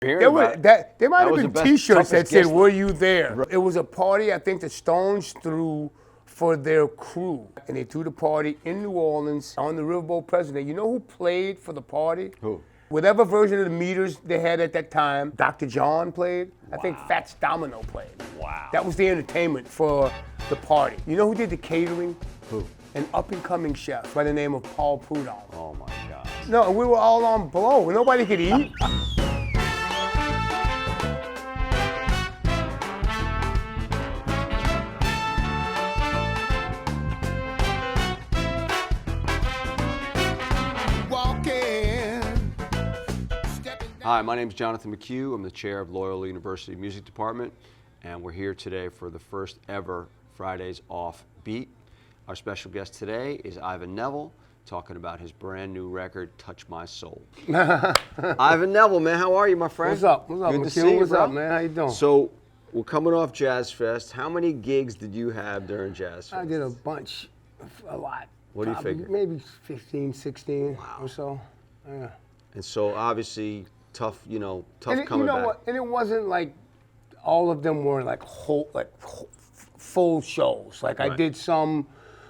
There might have been T-shirts that said, "Were you there?" Right. It was a party I think the Stones threw for their crew, and they threw the party in New Orleans on the Riverboat President. You know who played for the party? Who? Whatever version of the meters they had at that time, Dr. John played. Wow. I think Fats Domino played. Wow. That was the entertainment for the party. You know who did the catering? Who? An up-and-coming chef by the name of Paul Prudhomme. Oh my gosh. No, we were all on blow. Nobody could eat. Hi, my name is Jonathan McHugh. I'm the chair of Loyola University Music Department, and we're here today for the first ever Fridays Off Beat. Our special guest today is Ivan Neville, talking about his brand new record, Touch My Soul. Ivan Neville, man, how are you, my friend? What's up? What's up, Good McHugh? to see you, What's bro. up, man? How you doing? So, we're coming off Jazz Fest. How many gigs did you have during Jazz Fest? I did a bunch, a lot. What do you figure? Maybe 15, 16 wow. or so. Yeah. And so, obviously, tough coming you know back. What? And it wasn't like all of them were like full shows. Like right. I did some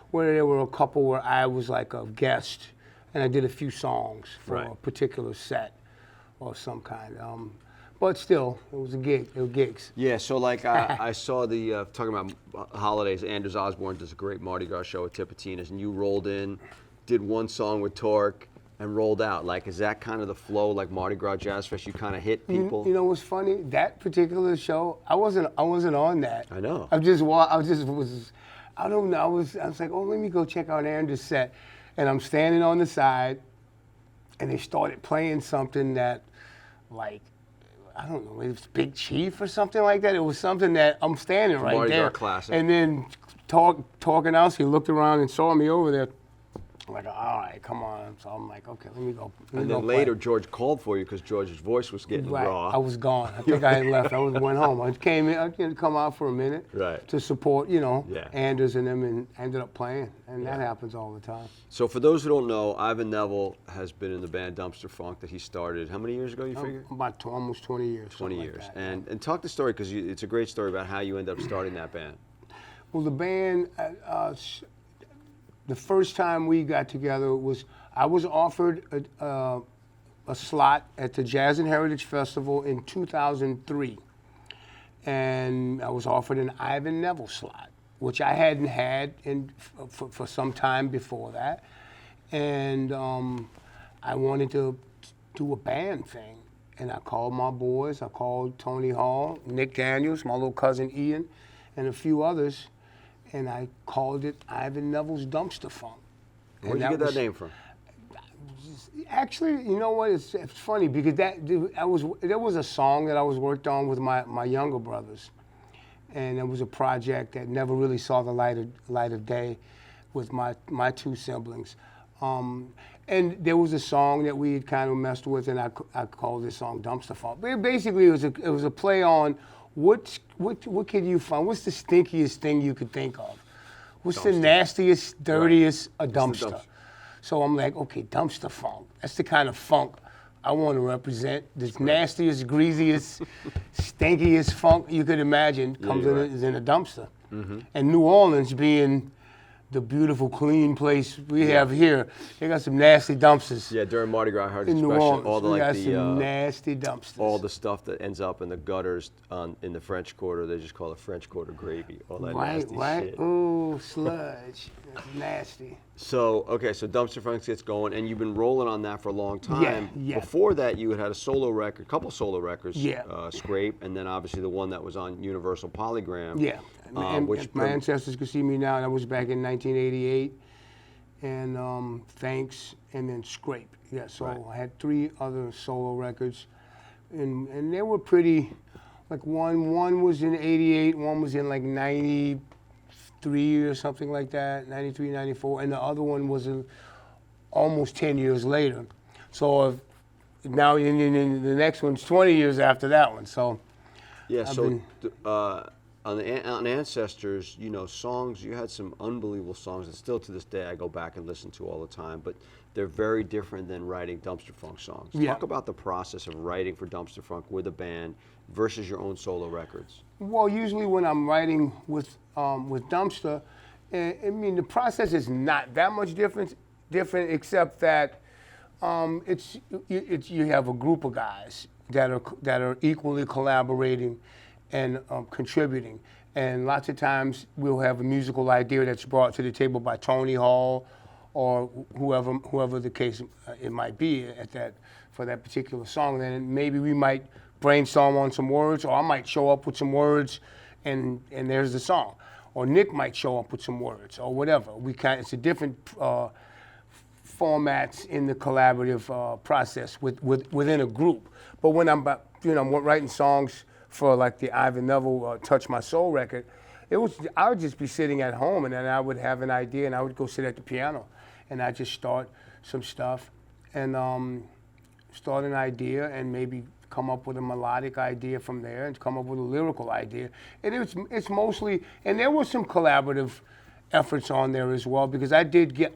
where there were a couple where I was like a guest, and I did a few songs for right. a particular set or some kind. But still, it was a gig. It was gigs. Yeah. So like I saw the talking about holidays. Anders Osborne does a great Mardi Gras show at Tipitina's, and you rolled in, did one song with Torque, and rolled out. Like, is that kind of the flow, like Mardi Gras Jazz Fest? You kind of hit people. You know what's funny? That particular show, I wasn't on that. I know. I don't know. I was like, oh, let me go check out Anders' set, and I'm standing on the side, and they started playing something that, like, I don't know, it was Big Chief or something like that. It was something that I'm standing right Mardi there. Gras classic. And then talking out, he looked around and saw me over there. I'm like, all right, come on. So I'm like, okay, let me go. And then later, George called for you because George's voice was getting raw. I was gone. I think I had left. Went home. I came in. I didn't come out for a minute right. to support, Anders and them, and ended up playing. And that happens all the time. So for those who don't know, Ivan Neville has been in the band Dumpstaphunk that he started. How many years ago, you figure? About almost 20 years. 20 years. Like that, and talk the story, because it's a great story about how you ended up starting that band. Well, the band, the first time we got together was, I was offered a slot at the Jazz and Heritage Festival in 2003. And I was offered an Ivan Neville slot, which I hadn't had for some time before that. And I wanted to do a band thing. And I called my boys. I called Tony Hall, Nick Daniels, my little cousin Ian, and a few others. And I called it Ivan Neville's Dumpstaphunk. Where did you get that name from? Actually, you know what? It's funny because there was a song that I was worked on with my younger brothers, and it was a project that never really saw the light of day with my two siblings. And there was a song that we had kind of messed with, and I called this song Dumpstaphunk. But basically, it was a play on what can you find? What's the stinkiest thing you could think of? What's dumpster. The nastiest, dirtiest? Right. A dumpster. So I'm like, okay, Dumpstaphunk. That's the kind of funk I want to represent. This nastiest, greasiest, stinkiest funk you could imagine is in a dumpster. Mm-hmm. And New Orleans being the beautiful, clean place we have here, they got some nasty dumpsters. Yeah, during Mardi Gras, I heard in New Orleans, all the we got some nasty dumpsters. All the stuff that ends up in the gutters in the French Quarter, they just call it French Quarter gravy. All that nasty shit. Ooh, sludge. That's nasty. So, okay, so Dumpstaphunk gets going, and you've been rolling on that for a long time. Yeah. Before that, you had a solo record, couple solo records. Yeah. Scrape, and then obviously the one that was on Universal Polygram. Yeah. My ancestors could see me now. That was back in 1988, and Thanks, and then Scrape. Yeah, so right. I had 3 other solo records, and they were pretty. Like one was in '88, one was in like '93 or something like that, '93, '94, and the other one was almost 10 years later. So now in the next one's 20 years after that one. So yeah. on Ancestors, you know, songs, you had some unbelievable songs that still to this day I go back and listen to all the time, but they're very different than writing Dumpstaphunk songs. Yeah. Talk about the process of writing for Dumpstaphunk with a band versus your own solo records. Well, usually when I'm writing with Dumpster, I mean, the process is not that much different except that you have a group of guys that are equally collaborating and contributing. And lots of times we'll have a musical idea that's brought to the table by Tony Hall or whoever the case it might be for that particular song. Then maybe we might brainstorm on some words, or I might show up with some words, and there's the song. Or Nick might show up with some words, or whatever. It's a different formats in the collaborative process within a group. But when I'm writing songs for like the Ivan Neville "Touch My Soul" record, I would just be sitting at home, and then I would have an idea, and I would go sit at the piano, and I just start some stuff, and start an idea, and maybe come up with a melodic idea from there, and come up with a lyrical idea. And it's mostly, and there were some collaborative efforts on there as well, because I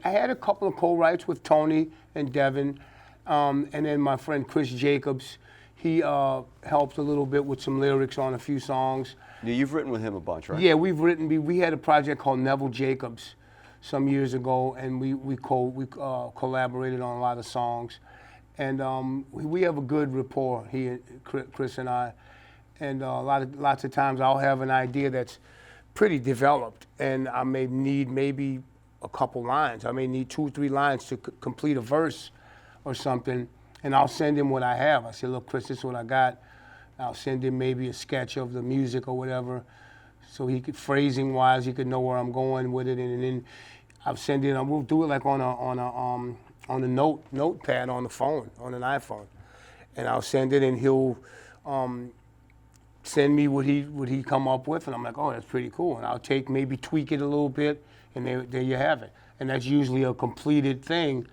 had a couple of co-writes with Tony and Devin, and then my friend Chris Jacobs, he helped a little bit with some lyrics on a few songs. Yeah, you've written with him a bunch, right? Yeah, we had a project called Neville Jacobs some years ago, and we collaborated on a lot of songs. And we have a good rapport, Chris and I. And lots of times I'll have an idea that's pretty developed, and I may need maybe a couple lines. I may need 2 or 3 lines to complete a verse or something, and I'll send him what I have. I say, look, Chris, this is what I got. I'll send him maybe a sketch of the music or whatever, so he could, phrasing-wise, he could know where I'm going with it, and then I'll send it. We'll do it like on a notepad on the phone, on an iPhone, and I'll send it, and he'll send me what he come up with, and I'm like, oh, that's pretty cool, and I'll maybe tweak it a little bit, and there you have it, and that's usually a completed thing.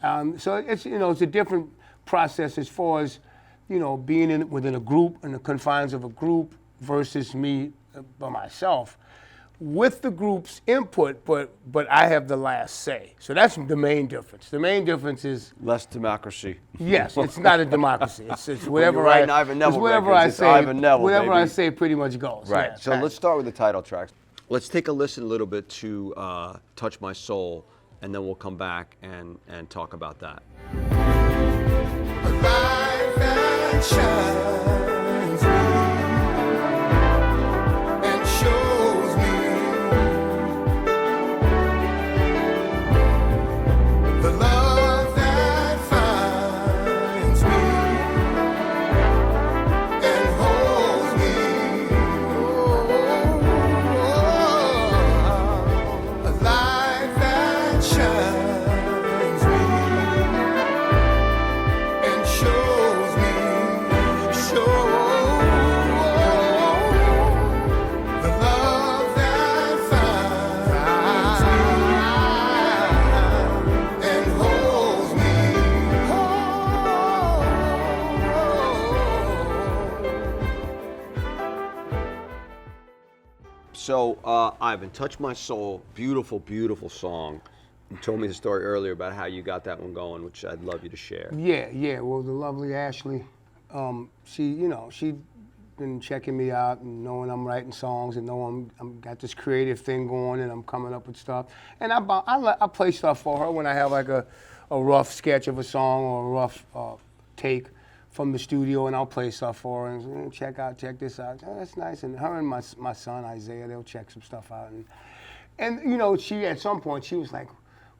So it's a different process as far as being within a group, in the confines of a group, versus me by myself. With the group's input, but I have the last say. So that's the main difference. The main difference is less democracy. Yes, it's not a democracy. It's whatever whatever I say. Whatever I say pretty much goes. Right. Yeah, so let's start with the title track. Let's take a listen a little bit to "Touch My Soul," and then we'll come back and talk about that. Light that shines and shows me the love that finds me and holds me. A light that shines and shows me the love that finds me and holds me. So, Ivan, "Touch My Soul," beautiful, beautiful song. You told me the story earlier about how you got that one going, which I'd love you to share. Yeah. Well, the lovely Ashley, she'd been checking me out and knowing I'm writing songs and knowing I'm got this creative thing going and I'm coming up with stuff. And I play stuff for her when I have like a rough sketch of a song or a rough take from the studio, and I'll play stuff for her and check this out. Oh, that's nice. And her and my son Isaiah, they'll check some stuff out. And she at some point she was like,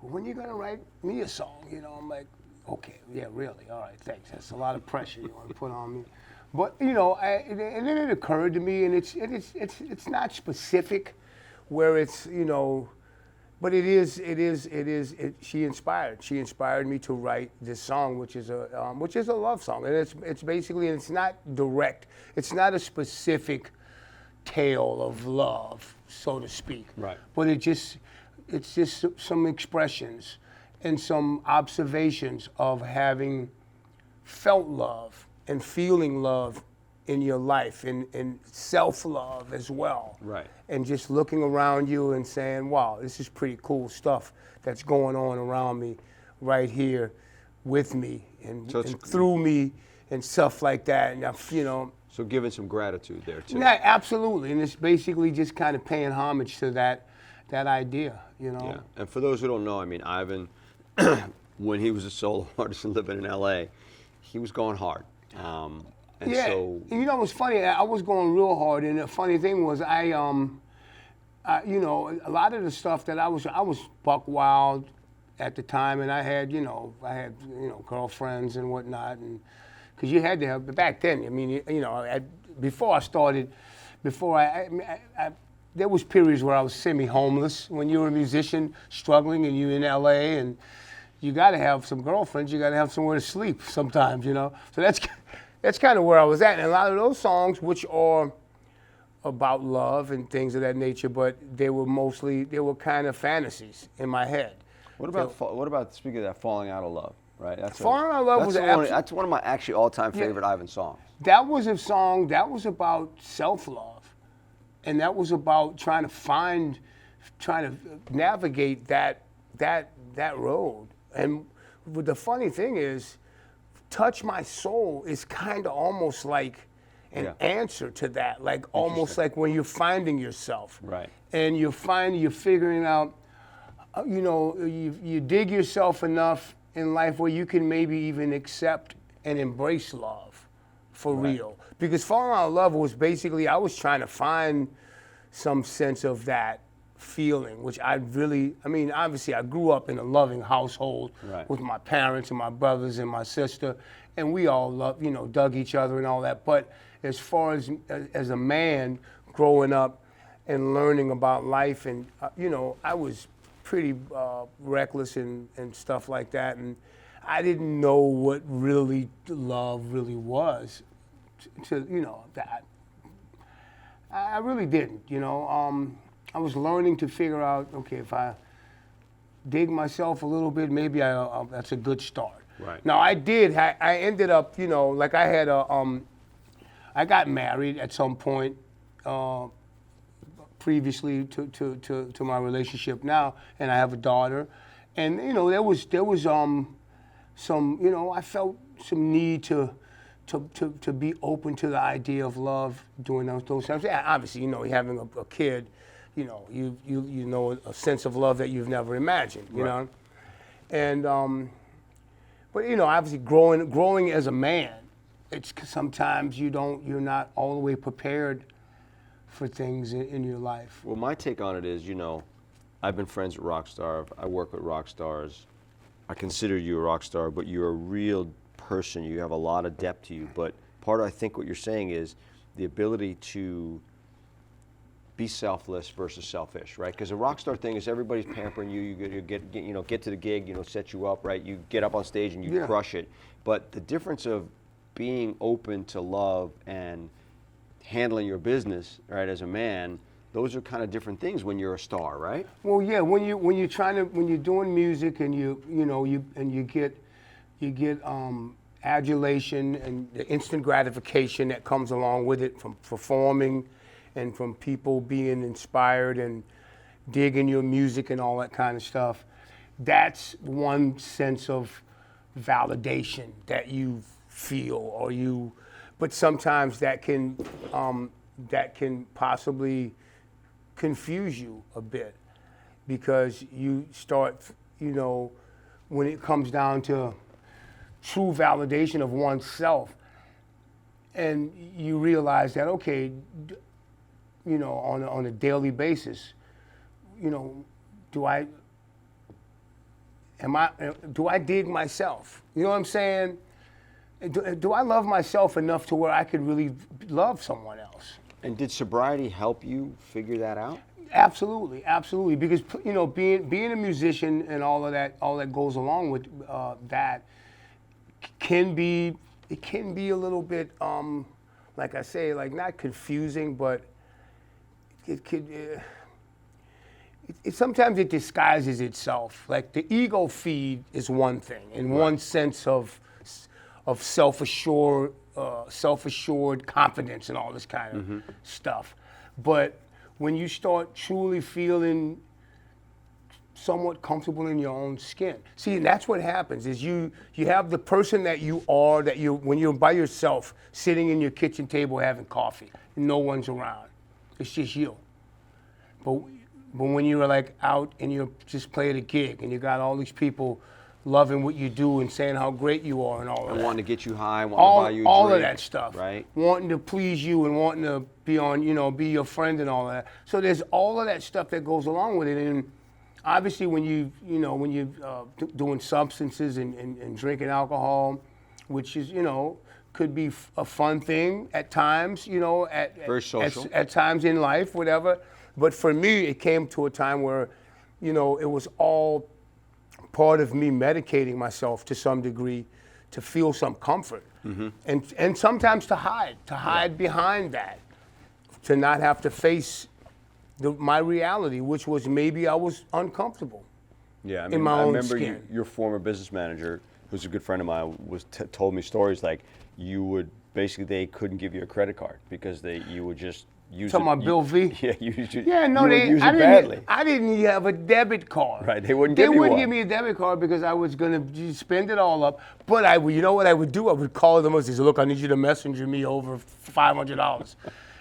well, when you gonna write me a song? I'm like, okay, yeah, really, all right, thanks. That's a lot of pressure you want to put on me. But and then it occurred to me, and it's not specific, where it's but it is. She inspired me to write this song, which is a love song, and it's basically, and it's not direct. It's not a specific tale of love, so to speak. Right. But it's just some expressions and some observations of having felt love and feeling love in your life, and self-love as well. Right. And just looking around you and saying, wow, this is pretty cool stuff that's going on around me right here with me and, So and through me and stuff like that. And, you know. So giving some gratitude there too. Yeah, absolutely. And it's basically just kind of paying homage to that idea, you know. Yeah. And for those who don't know, I mean, Ivan, when he was a solo artist and living in LA, he was going hard. And Yeah, so, and you know what's funny? I was going real hard, and the funny thing was, you know, a lot of the stuff that I was buck wild at the time, and I had girlfriends and whatnot, and because you had to have. But back then, I mean, you know, before I started, there was periods where I was semi-homeless. When you're a musician struggling and you're in LA, and you got to have some girlfriends, you got to have somewhere to sleep sometimes, you know. So that's kind of where I was at. And a lot of those songs, which are about love and things of that nature, but they were kind of fantasies in my head. what about speaking of that, falling out of love, right? Falling Out of Love was that's one of my actually all-time favorite Ivan songs. That was a song that was about self-love, and that was about trying to navigate that road. And the funny thing is, Touch My Soul is kind of almost like an answer to that, like almost like when you're finding yourself. Right. And you're figuring out, you know, you dig yourself enough in life where you can maybe even accept and embrace love for real. Because Falling Out of Love was basically, I was trying to find some sense of that feeling, which obviously I grew up in a loving household with my parents and my brothers and my sister, and we all loved, you know, dug each other and all that. But as far as a man growing up and learning about life, and you know, I was pretty reckless and stuff like that, and I didn't know what love really was. To you know, that I really didn't, you know. I was learning to figure out, okay, if I dig myself a little bit, maybe that's a good start. Right. Now I ended up, you know, like I got married at some point previously to my relationship now, and I have a daughter, and you know there was some, you know, I felt some need to be open to the idea of love during those times. Yeah, obviously, you know, having a kid, you know, you know a sense of love that you've never imagined, you know, and but you know, obviously growing as a man, it's sometimes you're not all the way prepared for things in your life. Well, my take on it is, you know, I've been friends with rock stars. I work with rock stars. I consider you a rock star, but you're a real person. You have a lot of depth to you. But part of, I think, what you're saying is the ability to be selfless versus selfish, right? Because a rock star thing is everybody's pampering you. You get to the gig, you know, set you up, right? You get up on stage and you crush it. But the difference of being open to love and handling your business, right, as a man, those are kind of different things when you're a star, right? Well, yeah, when you're doing music and you get adulation and the instant gratification that comes along with it from performing and from people being inspired and digging your music and all that kind of stuff. That's one sense of validation that you feel, but sometimes that can possibly confuse you a bit, because you start, you know, when it comes down to true validation of oneself, and you realize that, okay, you know, on a daily basis, you know, do I dig myself? You know what I'm saying? Do I love myself enough to where I could really love someone else? And did sobriety help you figure that out? Absolutely, absolutely. Because, you know, being a musician and all that goes along with that can be a little bit, like I say, like not confusing, but it could. Sometimes it disguises itself. Like the ego feed is one thing, and one sense of self-assured self-assured confidence and all this kind of stuff. But when you start truly feeling somewhat comfortable in your own skin. See, and that's what happens is you have the person that you are, when you're by yourself, sitting in your kitchen table having coffee, and no one's around. It's just you. But when you're like out and you're just playing a gig and you got all these people loving what you do and saying how great you are and all of And that. wanting to get you high, wanting to buy you a drink. All of that stuff. Right. Wanting to please you and wanting to be on, be your friend and all that. So there's all of that stuff that goes along with it. And obviously when you're doing substances and drinking alcohol, which is, could be a fun thing at times, Very social. at times in life, whatever. But for me, it came to a time where, it was all part of me medicating myself to some degree to feel some comfort. And sometimes to hide behind that, to not have to face my reality, which was maybe I was uncomfortable. Yeah, in my own remember skin. your former business manager, who's a good friend of mine, told me stories like you would basically they couldn't give you a credit card because you would just use Talking it. about Bill V? Yeah, you use it. Yeah, no, you would use I it didn't. badly. I didn't even have a debit card. Right, they wouldn't They give you wouldn't one. give me a debit card because I was gonna just spend it all up. But you know what I would do? I would call them and say, "Look, I need you to messenger me over $500,"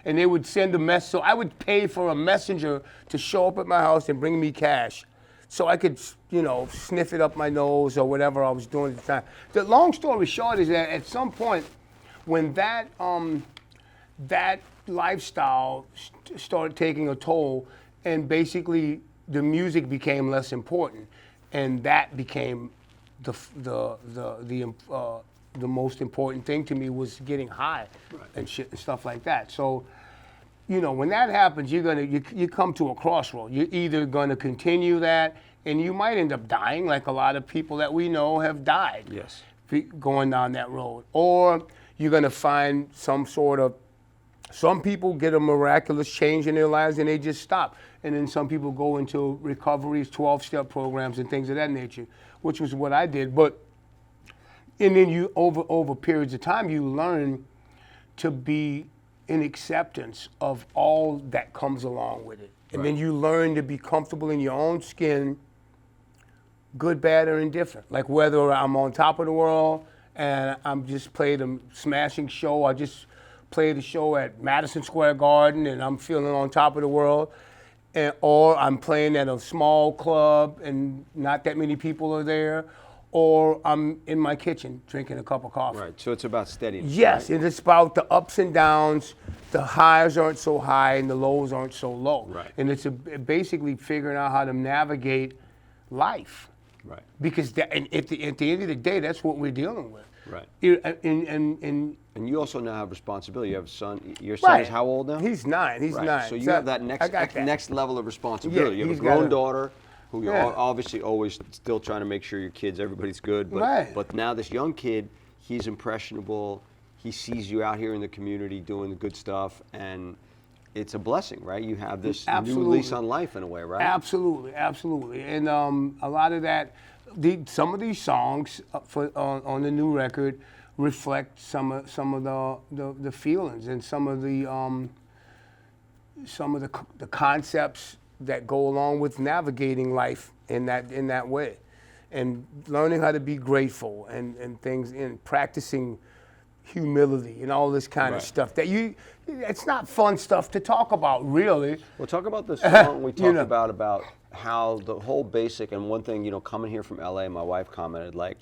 and they would send a mess. So I would pay for a messenger to show up at my house and bring me cash, so I could, sniff it up my nose or whatever I was doing at the time. The long story short is that at some point, when that lifestyle started taking a toll, and basically the music became less important, and that became the most important thing to me was getting high and shit and stuff like that. So, when that happens, you come to a crossroad. You're either gonna continue that, and you might end up dying, like a lot of people that we know have died. Yes. Going down that road, or you're gonna find some people get a miraculous change in their lives and they just stop. And then some people go into recoveries, 12-step programs and things of that nature, which was what I did. And then you, over periods of time, you learn to be in acceptance of all that comes along with it. And then you learn to be comfortable in your own skin, good, bad, or indifferent. Like whether I'm on top of the world and I'm just playing a smashing show, I just played a show at Madison Square Garden and I'm feeling on top of the world, or I'm playing at a small club and not that many people are there, or I'm in my kitchen drinking a cup of coffee. Right, so it's about steadiness. Yes, right? and it's about the ups and downs. The highs aren't so high and the lows aren't so low. Right. And it's basically figuring out how to navigate life. Right. Because at the end of the day, that's what we're dealing with. Right. And you also now have responsibility. You have a son. Your son is how old now? He's 9. He's Right. 9. So you have that I got that. next level of responsibility. Yeah, you have he's a grown gotta- daughter who you're Yeah. obviously always still trying to make sure your kids, everybody's good. But, Right. but now this young kid, he's impressionable. He sees you out here in the community doing the good stuff, and it's a blessing, right? You have this new Absolutely. lease on life in a way, right? Absolutely, absolutely. And a lot of that, some of these songs on the new record reflect some of the feelings and some of the concepts that go along with navigating life in that way, and learning how to be grateful and things, and practicing humility and all this kind of Right. stuff it's not fun stuff to talk about, really. Well, talk about the song we talked know. about how the whole basic, and one thing, coming here from LA, my wife commented, like,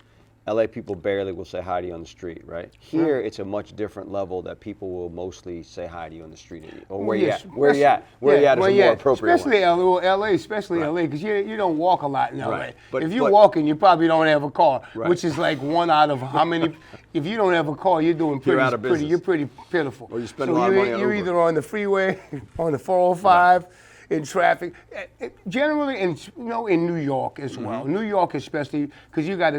LA people barely will say hi to you on the street, right? Here, it's a much different level that people will mostly say hi to you on the street. Or where you Yes, at? Where you at? Where you at is a more appropriate especially one. LA, especially LA, because you don't walk a lot in LA. Right. But- if you're but- walking, you probably don't have a car, Right. which is like one out of how many. If you don't have a car, you're doing pretty. You're out of business. You're pretty pitiful. Or you spend a lot of money on You're Uber. either on the freeway, on the 405. In traffic, generally, in New York as well. Mm-hmm. New York especially, because you got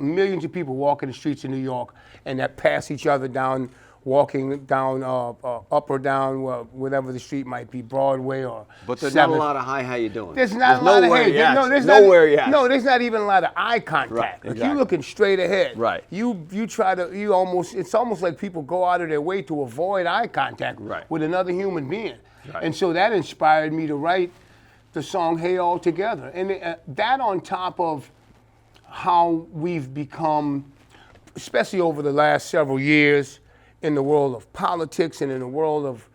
millions of people walking the streets of New York and that pass each other down walking down, up or down, whatever the street might be, Broadway or. But there's not a 7th. lot of hi, how you doing? There's not a lot of nowhere hey. yet. No, there's nowhere yet. No, there's not even a lot of eye contact. Right, Like exactly. you looking straight ahead. Right. You try to it's almost like people go out of their way to avoid eye contact Right. with another human being. Right. And so that inspired me to write the song "Hey All Together," and that on top of how we've become, especially over the last several years, in the world of politics and in the world of,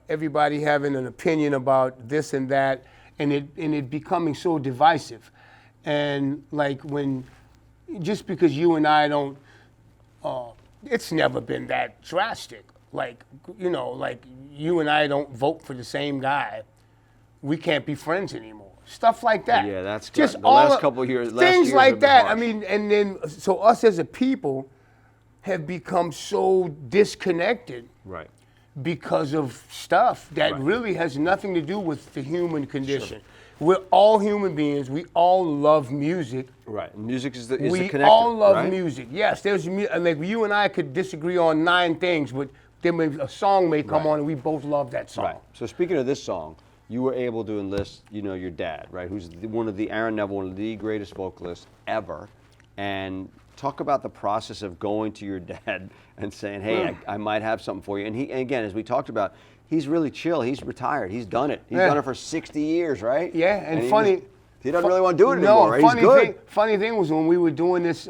everybody having an opinion about this and that, and it becoming so divisive. And like just because you and I don't, it's never been that drastic. Like you and I don't vote for the same guy, we can't be friends anymore. Stuff like that. Yeah, that's just good. The last couple of years, things like have been that. harsh. I mean, and then so us as a people have become so disconnected Right. because of stuff that Right. really has nothing to do with the human condition. We're all human beings. We all love music. Right. And music is the We connector. all love right? music. Yes, like you and I could disagree on 9 things, but then a song may come Right. on and we both love that song. Right. So speaking of this song, you were able to enlist, your dad, right? Who's one of the Aaron Neville, one of the greatest vocalists ever, and talk about the process of going to your dad and saying, "Hey, I might have something for you." And again, as we talked about, he's really chill. He's retired. He's done it. He's Yeah. done it for 60 years, right? Yeah, and he funny. he doesn't really want to do it No, anymore. Right? He's good. Funny thing was when we were doing this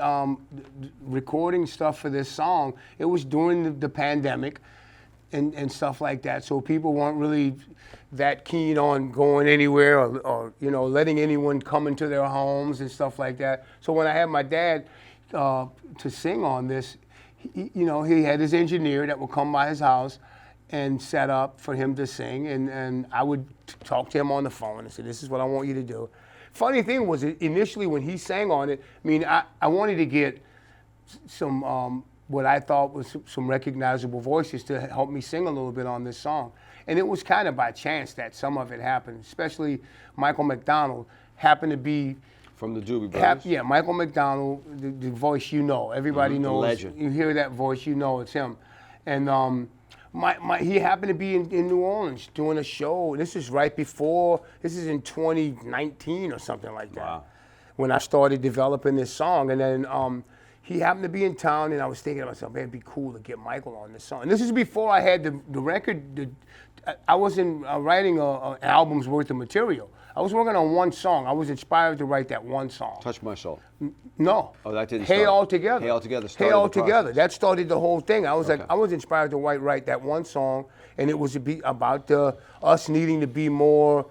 recording stuff for this song, it was during the pandemic and stuff like that. So people weren't really that keen on going anywhere or letting anyone come into their homes and stuff like that. So when I had my dad to sing on this, he had his engineer that would come by his house and set up for him to sing, and I would talk to him on the phone and say, "This is what I want you to do." Funny thing was, initially when he sang on it, I mean, I wanted to get some what I thought was some recognizable voices to help me sing a little bit on this song, and it was kind of by chance that some of it happened. Especially Michael McDonald happened to be. From the Doobie Brothers. Yeah, Michael McDonald, the voice everybody knows. legend. You hear that voice, it's him. And he happened to be in New Orleans doing a show. This is this is in 2019 or something like that. Wow. When I started developing this song. And then he happened to be in town, and I was thinking to myself, man, it'd be cool to get Michael on this song. And this is before I had the record. I wasn't writing an album's worth of material. I was working on one song. I was inspired to write that one song. Touch My Soul. No. Oh, that didn't Hey start. All Together. Hey All Together Hey started All the Together. process. That started the whole thing. I was Okay. I was inspired to write that one song, and it was about us needing to be more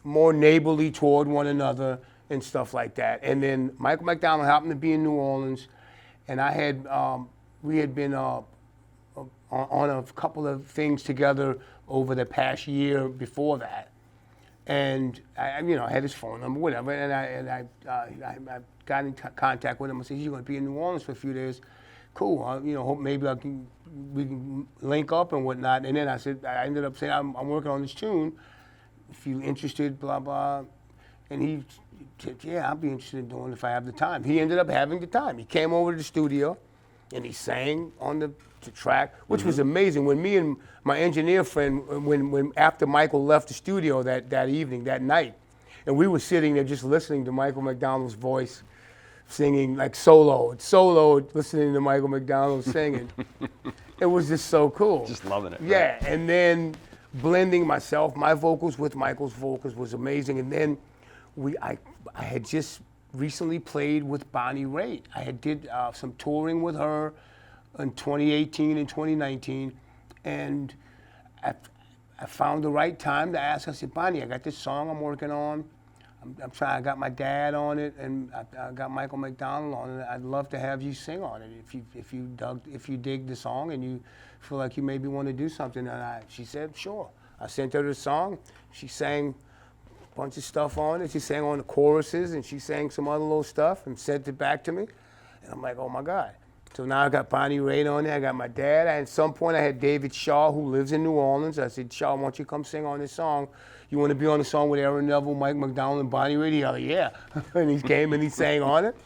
neighborly toward one another and stuff like that. And then Michael McDonald happened to be in New Orleans, and we had been on a couple of things together over the past year before that. And I had his phone number, whatever, and I got in contact with him. I said, "You're going to be in New Orleans for a few days. Cool. Hope maybe we can link up and whatnot." And then I ended up saying, "I'm working on this tune. If you're interested, blah blah." And he said, "Yeah, I'll be interested in doing it if I have the time." He ended up having the time. He came over to the studio, and he sang on the track, which was amazing. When me and my engineer friend, when after Michael left the studio that evening, that night, and we were sitting there just listening to Michael McDonald's voice singing like solo, listening to Michael McDonald singing. It was just so cool. Just loving it. Yeah, and then blending my vocals with Michael's vocals was amazing. And then I had just recently played with Bonnie Raitt. I had did some touring with her in 2018 and 2019, and I found the right time to ask. I said, "Bonnie, I got this song I'm working on. I'm trying. I got my dad on it, and I got Michael McDonald on it. I'd love to have you sing on it if you dig the song and you feel like you maybe want to do something." And she said, "Sure." I sent her the song. She sang a bunch of stuff on it. She sang on the choruses, and she sang some other little stuff and sent it back to me. And I'm like, "Oh my God." So now I got Bonnie Raitt on there. I got my dad. At some point, I had David Shaw, who lives in New Orleans. I said, "Shaw, why don't you come sing on this song? You want to be on the song with Aaron Neville, Mike McDonald, and Bonnie Raitt?" He was like, "Yeah." And he came and he sang on it.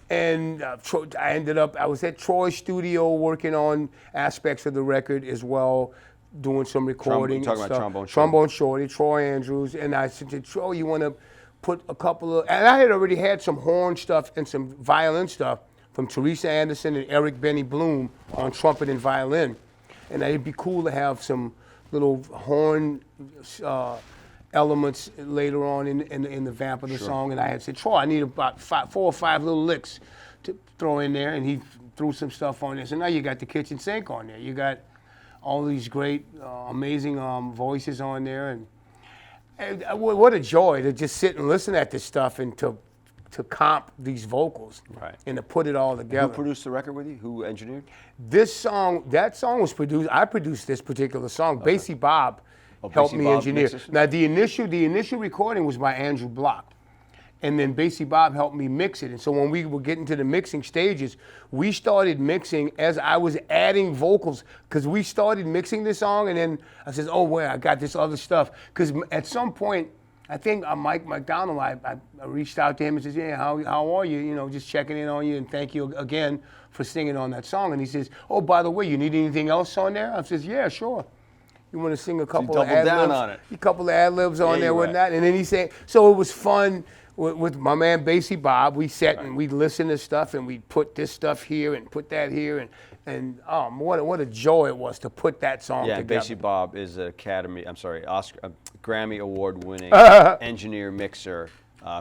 And I was at Troy's studio working on aspects of the record as well, doing some recording. Talking and about stuff. Trombone Shorty, Troy Andrews. And I said to Troy, you want to put a couple of, and I had already had some horn stuff and some violin stuff from Teresa Anderson and Eric Benny Bloom on trumpet and violin. And it'd be cool to have some little horn elements later on in the vamp of the song. And I had said, Troy, I need about 4 or 5 little licks to throw in there. And he threw some stuff on there. So now you got the kitchen sink on there. You got all these great, amazing voices on there. And what a joy to just sit and listen at this stuff and to comp these vocals and to put it all together. Who produced the record with you? Who engineered? That song was produced. I produced this particular song. Basie Bob helped Basie me Bob engineer. mixes? Now the initial recording was by Andrew Block, and then Basie Bob helped me mix it. And so when we were getting to the mixing stages, we started mixing as I was adding vocals, because we started mixing this song, and then I said, oh wait, I got this other stuff. Because at some point, I think Mike McDonald, I reached out to him and says, yeah, how are you? You know, just checking in on you and thank you again for singing on that song. And he says, oh, by the way, you need anything else on there? I says, yeah, sure. You want to sing a couple of ad-libs? Down on it. A couple of ad-libs on there with right. that. And then he said, so it was fun with my man Basie Bob. We sat and we listened to stuff and we put this stuff here and put that here. And what a joy it was to put that song together. Yeah, Basie Bob is an Grammy Award-winning engineer mixer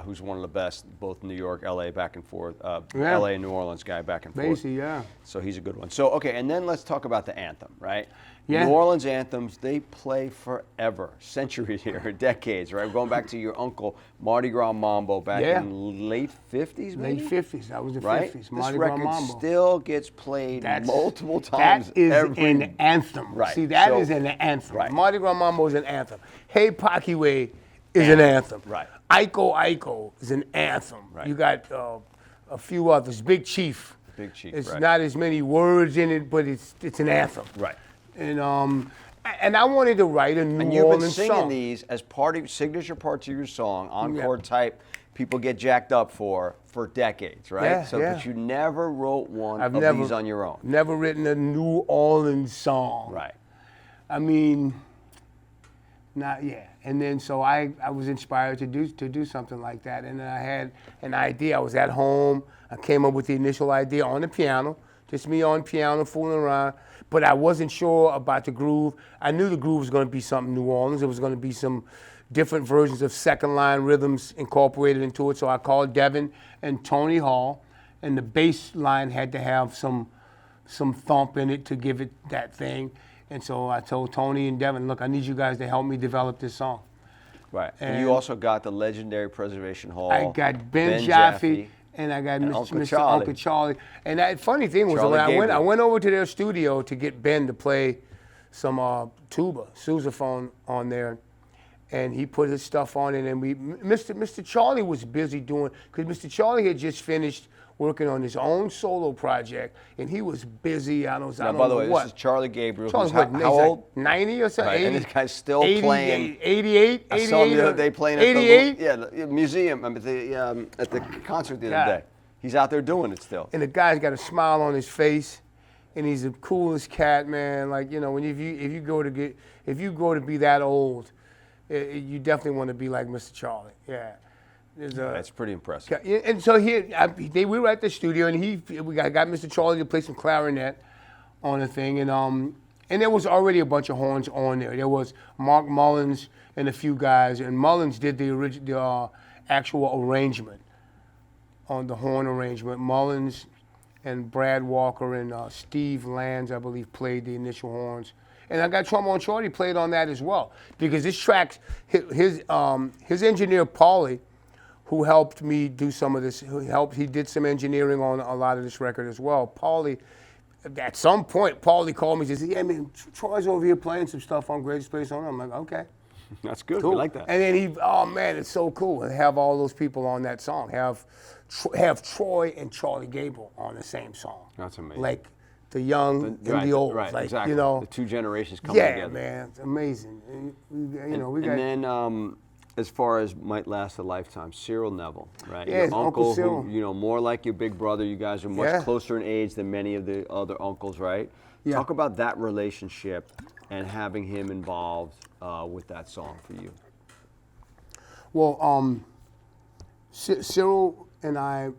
who's one of the best, both New York, LA, back and forth, LA and New Orleans guy back and forth. Basie, yeah. So he's a good one. So, okay, and then let's talk about the anthem, right? Yeah. New Orleans anthems, they play forever, centuries here, decades, right? Going back to your uncle, Mardi Gras Mambo, back in late 50s, maybe? Late 50s, that was the right? 50s. This Mardi Gras record Mambo. still gets played multiple times. That is an anthem. Right. See, that is an anthem. Right. Mardi Gras Mambo is an anthem. Hey Pakiwe is an anthem. Right. Iko is an anthem. Right. You got a few others. Big Chief. Big Chief, It's right. not as many words in it, but it's an anthem. Right. And I wanted to write a New And you've been Orleans singing song. these as signature parts of your song, encore type, people get jacked up for decades, right? Yeah, so, yeah. But you never wrote one of these on your own. Never written a New Orleans song. Right. I mean, not yet. And then so I was inspired to do something like that. And then I had an idea. I was at home. I came up with the initial idea on the piano, just me on piano fooling around. But I wasn't sure about the groove. I knew the groove was going to be something New Orleans. It was going to be some different versions of second line rhythms incorporated into it. So I called Devin and Tony Hall, and the bass line had to have some thump in it to give it that thing. And so I told Tony and Devin, look, I need you guys to help me develop this song. Right. And you also got the legendary Preservation Hall. I got Ben Jaffe. And I got Mr. Uncle Charlie. And that funny thing was, when I went over to their studio to get Ben to play some tuba, sousaphone on there, and he put his stuff on it, and Mr. Charlie was busy doing, because Mr. Charlie had just finished working on his own solo project, and he was busy. I don't know by the way, what. This is Charlie Gabriel. Charlie's how old? Like 90 or something. Right. 80, and this guy's still 80, playing. 88, I saw him the other day playing at 88? the museum, at the concert the other day. He's out there doing it still. And the guy's got a smile on his face, and he's the coolest cat, man. Like, you know, when if you go to be that old, you definitely want to be like Mr. Charlie. Yeah. That's pretty impressive. And so we were at the studio, and I got Mr. Charlie to play some clarinet on the thing, and there was already a bunch of horns on there. There was Mark Mullins and a few guys, and Mullins did the actual arrangement on the horn arrangement. Mullins and Brad Walker and Steve Lands, I believe, played the initial horns. And I got Trombone Shorty played on that as well, because this track, his engineer Paulie, who helped me do some of this, he did some engineering on a lot of this record as well. Paulie, at some point, Paulie called me and said, yeah, man, Troy's over here playing some stuff on Greatest Place on. I'm like, okay. That's good. Cool. We like that. And then oh man, it's so cool to have all those people on that song. Have Troy and Charlie Gabriel on the same song. That's amazing. Like the young and the old. Right, like, exactly. You know, the two generations coming together. Yeah, man, it's amazing. And, we got. And then as far as might last a lifetime, Cyril Neville, right? Yeah, Your it's Uncle Cyril. who, you know, more like your big brother. You guys are much Yeah. closer in age than many of the other uncles, right? Yeah. Talk about that relationship and having him involved with that song for you. Well, Cyril and I,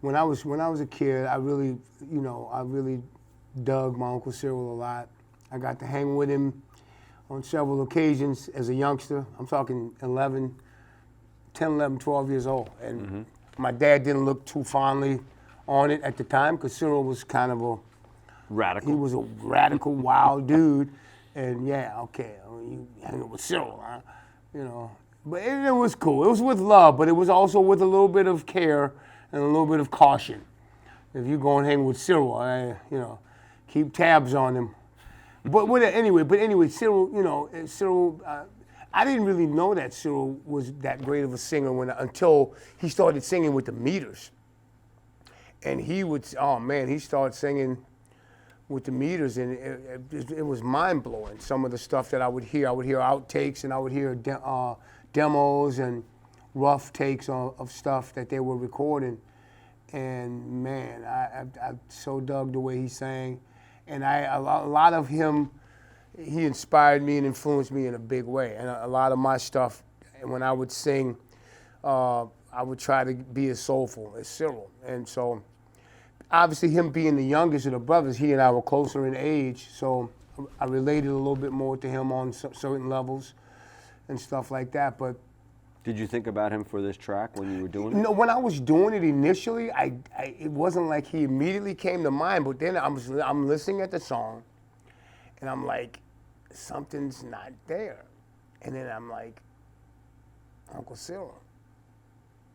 when I was a kid, I really dug my Uncle Cyril a lot. I got to hang with him on several occasions as a youngster. I'm talking 10, 11, 12 years old. And my dad didn't look too fondly on it at the time because Cyril was kind of he Radical. was a radical, wild dude. And yeah, okay, you hanging with Cyril, huh? You know. But it was cool. It was with love, but it was also with a little bit of care and a little bit of caution. If you go and hang with Cyril, keep tabs on him. But anyway, Cyril, I didn't really know that Cyril was that great of a singer until he started singing with the Meters. And he started singing with the Meters, and it was mind-blowing, some of the stuff that I would hear. I would hear outtakes, and I would hear demos and rough takes of stuff that they were recording. And man, I so dug the way he sang. And a lot of him, he inspired me and influenced me in a big way. And a lot of my stuff, when I would sing, I would try to be as soulful as Cyril. And so, obviously him being the youngest of the brothers, he and I were closer in age. So I related a little bit more to him on certain levels and stuff like that. But Did you think about him for this track when you were doing it? no, when I was doing it initially, it wasn't like he immediately came to mind. But then I'm listening at the song, and I'm like, something's not there. And then I'm like, Uncle Cyril.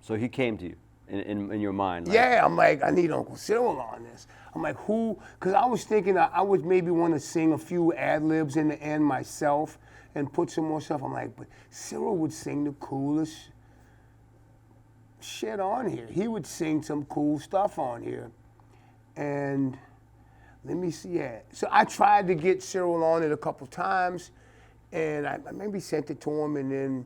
So he came to you in your mind. Like, Yeah, I'm like, I need Uncle Cyril on this. I'm like, who? Because I was thinking I would maybe want to sing a few ad-libs in the end myself and put some more stuff. I'm like, but Cyril would sing the coolest shit on here. He would sing some cool stuff on here. And let me see, yeah. So I tried to get Cyril on it a couple times, and I maybe sent it to him, and then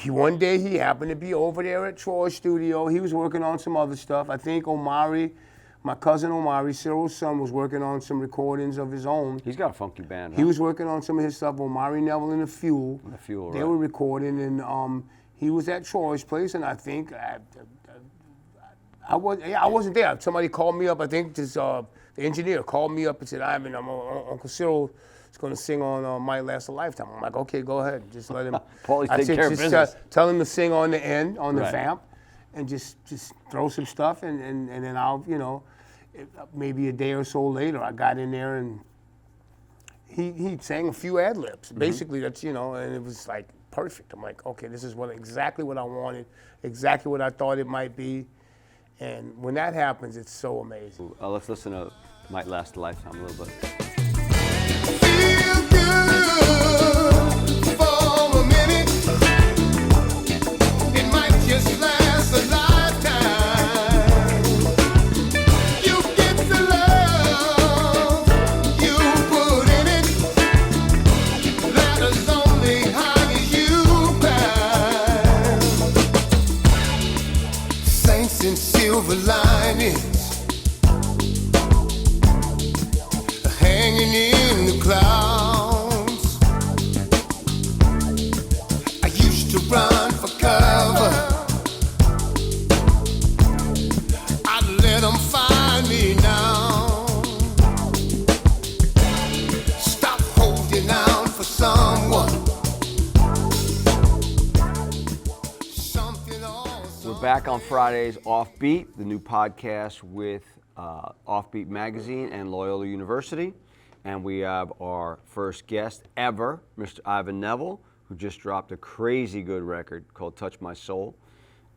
one day he happened to be over there at Troy's studio. He was working on some other stuff. I think Omari, my cousin Omari, Cyril's son, was working on some recordings of his own. He's got a funky band. He was working on some of his stuff. Omari, Neville, and The Fuel. The Fuel, They right. were recording, and he was at Troy's place, and I think I wasn't there. Somebody called me up. I think the engineer called me up and said, "Ivan, Uncle Cyril is going to sing on Might Last a Lifetime." I'm like, "Okay, go ahead. Just let him." Paulie's I taking said, care of just business. tell him to sing on the end, on the Right. vamp, and just throw some stuff, and then I'll, maybe a day or so later, I got in there and he sang a few ad-libs. Basically, that's, and it was like perfect. I'm like, okay, this is exactly what I wanted, exactly what I thought it might be. And when that happens, it's so amazing. Let's listen to Might Last a Lifetime a little bit. Feel good for a minute. It might just last a lifetime. You get the love you put in it. Ladder's only high as you climb. Saints in silver linings. Hanging in the clouds. I used to run for cover. I'd let them find me now. Stop holding out for someone. Something awesome. We're back on Fridays OffBeat, the new podcast with OffBeat Magazine and Loyola University. And we have our first guest ever, Mr. Ivan Neville, who just dropped a crazy good record called Touch My Soul.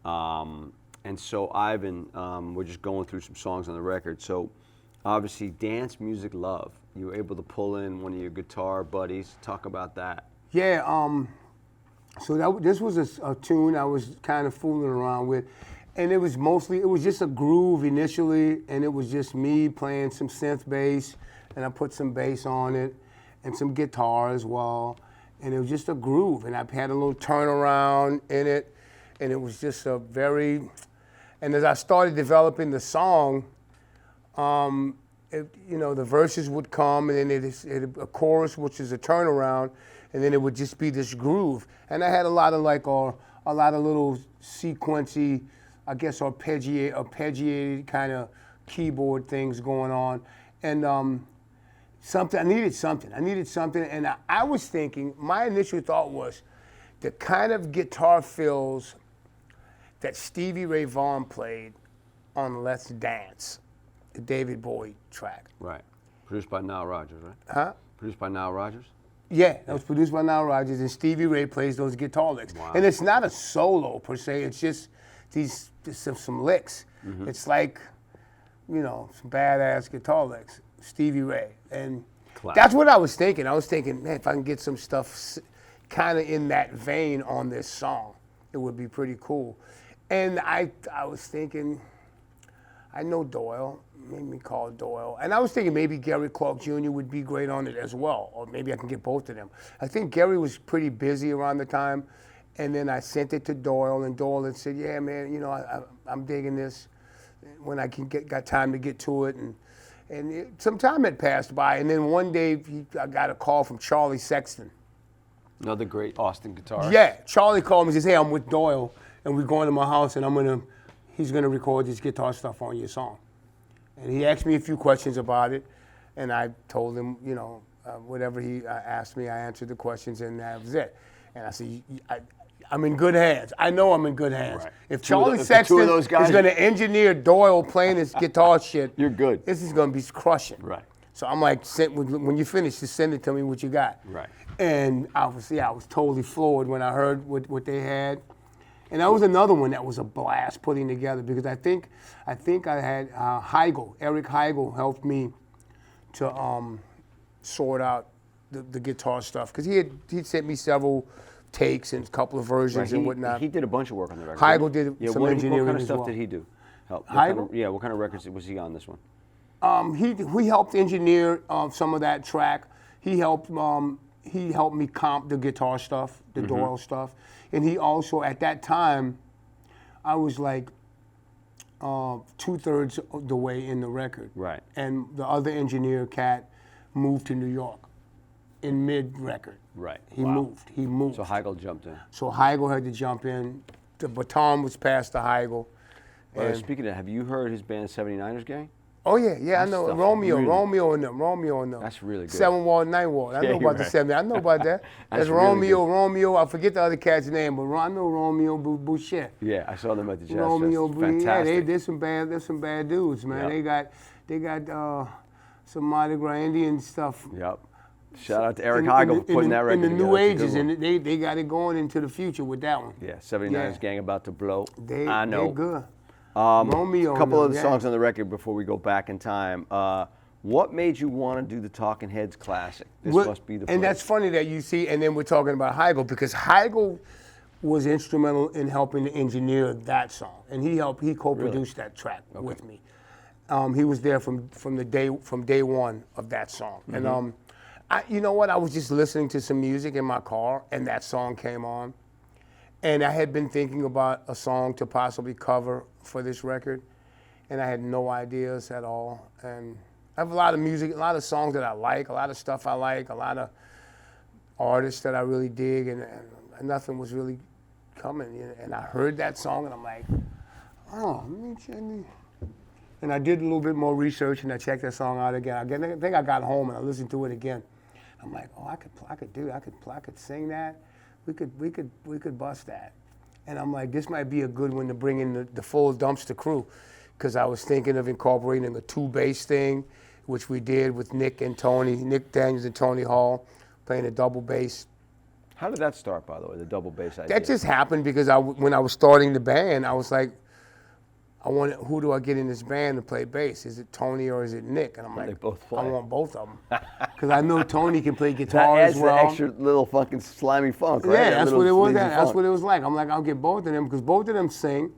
And so Ivan, we're just going through some songs on the record. So obviously dance music love. You were able to pull in one of your guitar buddies. Talk about that. Yeah, so this was a tune I was kind of fooling around with. And it was just a groove initially, and it was just me playing some synth bass, and I put some bass on it, and some guitar as well. and it was just a groove, and I had a little turnaround in it, and it was just a very, and as I started developing the song, the verses would come, and then a chorus, which is a turnaround, and then it would just be this groove. And I had a lot of little sequency, I guess, arpeggiated kind of keyboard things going on. And I needed something, and I was thinking, my initial thought was the kind of guitar fills that Stevie Ray Vaughan played on Let's Dance, the David Bowie track. Right. Produced by Nile Rodgers, right? Huh? Produced by Nile Rodgers? Yeah, that was produced by Nile Rodgers, and Stevie Ray plays those guitar licks. Wow. And it's not a solo per se, it's just some licks. Mm-hmm. It's like, some badass guitar licks, Stevie Ray. And that's what I was thinking. I was thinking, man, if I can get some stuff kind of in that vein on this song, it would be pretty cool. And I was thinking, I know Doyle, made me call Doyle. And I was thinking maybe Gary Clark Jr. would be great on it as well, or maybe I can get both of them. I think Gary was pretty busy around the time, and then I sent it to Doyle, and Doyle had said, yeah, man, I'm digging this when I got time to get to it. And some time had passed by, and then one day I got a call from Charlie Sexton. Another great Austin guitarist. Yeah, Charlie called me and says, hey, I'm with Doyle, and we're going to my house, and he's gonna record this guitar stuff on your song. And he asked me a few questions about it, and I told him, whatever he asked me, I answered the questions, and that was it. And I said, I'm in good hands. I know I'm in good hands. Right. If Charlie Sexton is gonna engineer Doyle playing this guitar shit, you're good. This is gonna be crushing. Right. So I'm like, when you finish, just send it to me what you got. Right. And I was totally floored when I heard what they had. And that was another one that was a blast putting together, because I think I had Eric Heigl helped me to sort out the guitar stuff, because he'd sent me several takes and a couple of versions and whatnot. He did a bunch of work on the record. Heigl did some engineering what kind of as stuff well. did he do? Heigl? What kind of records was he on this one? He helped engineer some of that track. He helped me comp the guitar stuff, the Doyle stuff. And he also, at that time, I was like 2/3 of the way in the record. Right. And the other engineer, Cat, moved to New York in mid-record. Right. He moved. So Heigl jumped in. So Heigl had to jump in. The baton was passed to Heigl. Speaking of, have you heard his band 79ers Gang? Oh yeah, I know Romeo and them. That's really good. 7 Wall, 9 Wall. I know about the 7. I know about that. That's really Romeo. I forget the other cat's name, but I know Romeo Boucher. Yeah, I saw them at the Jazz Romeo Fest. Boucher. Fantastic. Yeah, there's some bad dudes, man. Yep. They got some Mardi Gras Indian stuff. Yep. Shout out to Eric Heigl for putting that record in the together. New Ages, and they got it going into the future with that one. Yeah, 79ers Gang about to blow. I know. They're good. Romeo. A couple of the songs on the record before we go back in time. What made you want to do the Talking Heads classic? This must be the place. And that's funny that you see, and then we're talking about Heigl, because Heigl was instrumental in helping to engineer that song, and he co-produced that track with me. He was there from day one of that song. And you know what? I was just listening to some music in my car, and that song came on. And I had been thinking about a song to possibly cover for this record, and I had no ideas at all. And I have a lot of music, a lot of songs that I like, a lot of stuff I like, a lot of artists that I really dig, and nothing was really coming. And I heard that song, and I'm like, oh, and I did a little bit more research, and I checked that song out again. I think I got home and I listened to it again. I'm like, oh, I could sing that. We could bust that. And I'm like, this might be a good one to bring in the full Dumpster crew, because I was thinking of incorporating a 2-bass thing, which we did with Nick Daniels and Tony Hall, playing a double bass. How did that start, by the way, the double bass idea? That just happened because when I was starting the band, I was like, who do I get in this band to play bass? Is it Tony or is it Nick? And I'm like, they both play. I want both of them, because I know Tony can play guitar as well. That adds the extra little fucking slimy funk, right? Yeah, that's what it was. That's what it was like. I'm like, I'll get both of them, because both of them sing,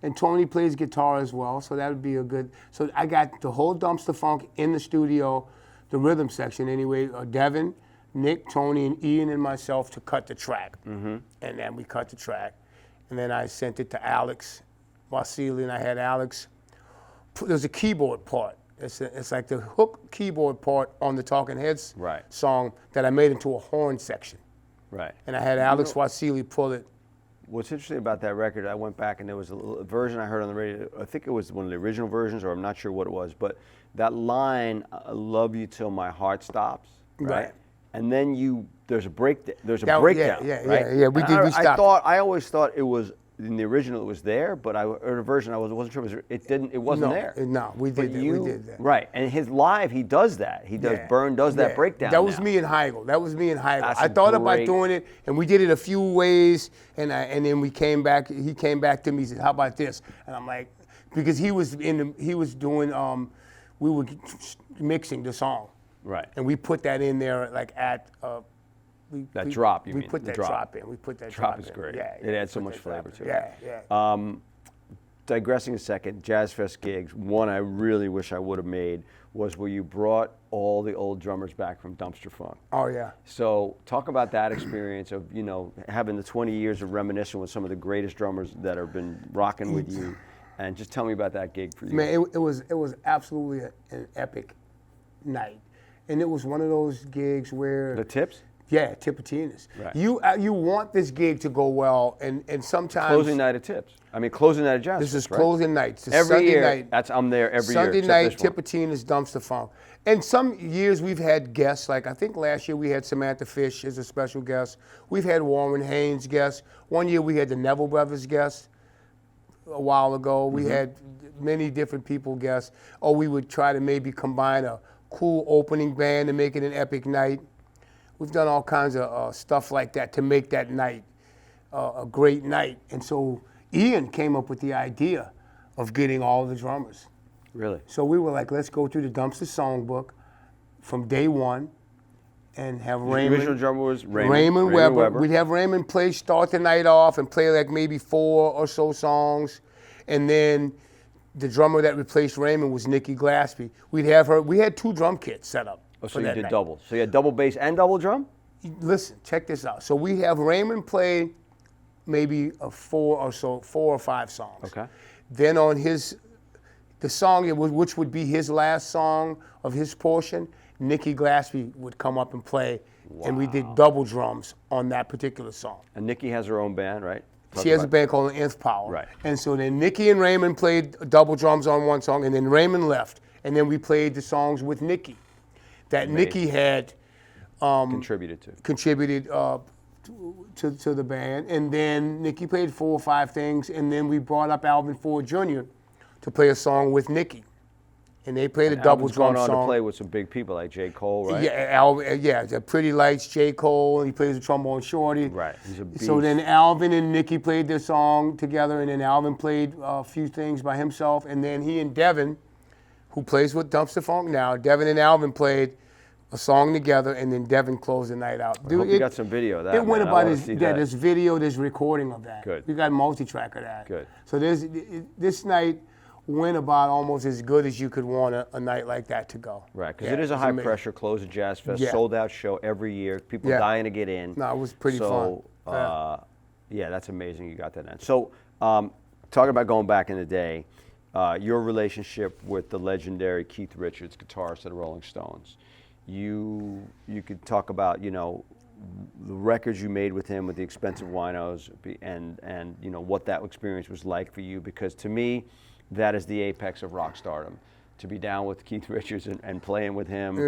and Tony plays guitar as well. So that would be a good. So I got the whole Dumpstaphunk in the studio, the rhythm section anyway. Devin Nick, Tony, and Ian and myself to cut the track. And then we cut the track. And then I sent it to Alex Vasily, and I had Alex. There's a keyboard part. It's like the hook keyboard part on the Talking Heads song that I made into a horn section. Right. And I had Alex Vasily pull it. What's interesting about that record, I went back and there was a version I heard on the radio. I think it was one of the original versions, or I'm not sure what it was, but that line, "I love you till my heart stops," right? And then there's a breakdown. Breakdown. Yeah. We stopped. I always thought it was in the original. It was there, but I heard a version. I wasn't sure it wasn't there. No, we did that. Right, and his live, he does that. He does that breakdown. That was me and Heigl. I thought about doing it, and we did it a few ways, and then we came back. He came back to me and said, "How about this?" And I'm like, because he was doing, we were mixing the song. Right. And we put that in there like at drop. We put that drop in. We put that drop in. Drop is great. Yeah, it adds so much flavor to it. Yeah. Digressing a second, Jazz Fest gigs. One I really wish I would have made was where you brought all the old drummers back from Dumpstaphunk. Oh yeah. So talk about that experience of having the 20 years of reminiscing with some of the greatest drummers that have been rocking with you, and just tell me about that gig for you. Man, it was absolutely an epic night. And it was one of those gigs where... The tips? Yeah, Tipitinas. Right. You want this gig to go well, and sometimes... Closing night of tips. Closing night of Jazz. This is right? closing nights. Every Sunday year, night, I'm there every Sunday year. Sunday night, Tipitinas, Dumpstaphunk. And some years we've had guests, like I think last year we had Samantha Fish as a special guest. We've had Warren Haynes guest. One year we had the Neville brothers guest a while ago. We had many different people guest. Or we would try to maybe combine a cool opening band to make it an epic night. We've done all kinds of stuff like that to make that night a great night. And so Ian came up with the idea of getting all the drummers. Really? So we were like, let's go through the Dumpster Songbook from day one and have Raymond. The original drummer was Raymond Weber. We'd have Raymond start the night off and play like maybe 4 or so songs. And then the drummer that replaced Raymond was Nikki Glaspie. We'd have her. We had 2 drum kits set up. Oh, so you did doubles. So you had double bass and double drum? Listen, check this out. So we have Raymond play maybe 4 or 5 songs. Okay. Then on the song which would be his last song of his portion, Nikki Glaspie would come up and play, and we did double drums on that particular song. And Nikki has her own band, right? She has a band called Nth Power. Right. And so then Nikki and Raymond played double drums on one song, and then Raymond left. And then we played the songs with Nikki that Nikki had contributed to the band. And then Nikki played 4 or 5 things, and then we brought up Alvin Ford Jr. to play a song with Nikki. And they played a double drum song. song. On to play with some big people like J. Cole, right? Yeah, the Pretty Lights, J. Cole, and he plays the trombone Shorty. Right, he's a beast. So then Alvin and Nikki played their song together, and then Alvin played a few things by himself, and then he and Devin, who plays with Dumpstaphunk now, Devin and Alvin played a song together, and then Devin closed the night out. I hope you got some video of that. It went about this video, this recording of that. Good. We got multi-track of that. Good. So this night went about almost as good as you could want a night like that to go. Right, because it is a high pressure close at Jazz Fest, sold out show every year. People dying to get in. No, it was pretty fun. Yeah, that's amazing you got that in. So, talking about going back in the day, your relationship with the legendary Keith Richards, guitarist of the Rolling Stones. You could talk about, the records you made with him with the Expensive Winos and what that experience was like for you, because to me, that is the apex of rock stardom. To be down with Keith Richards and playing with him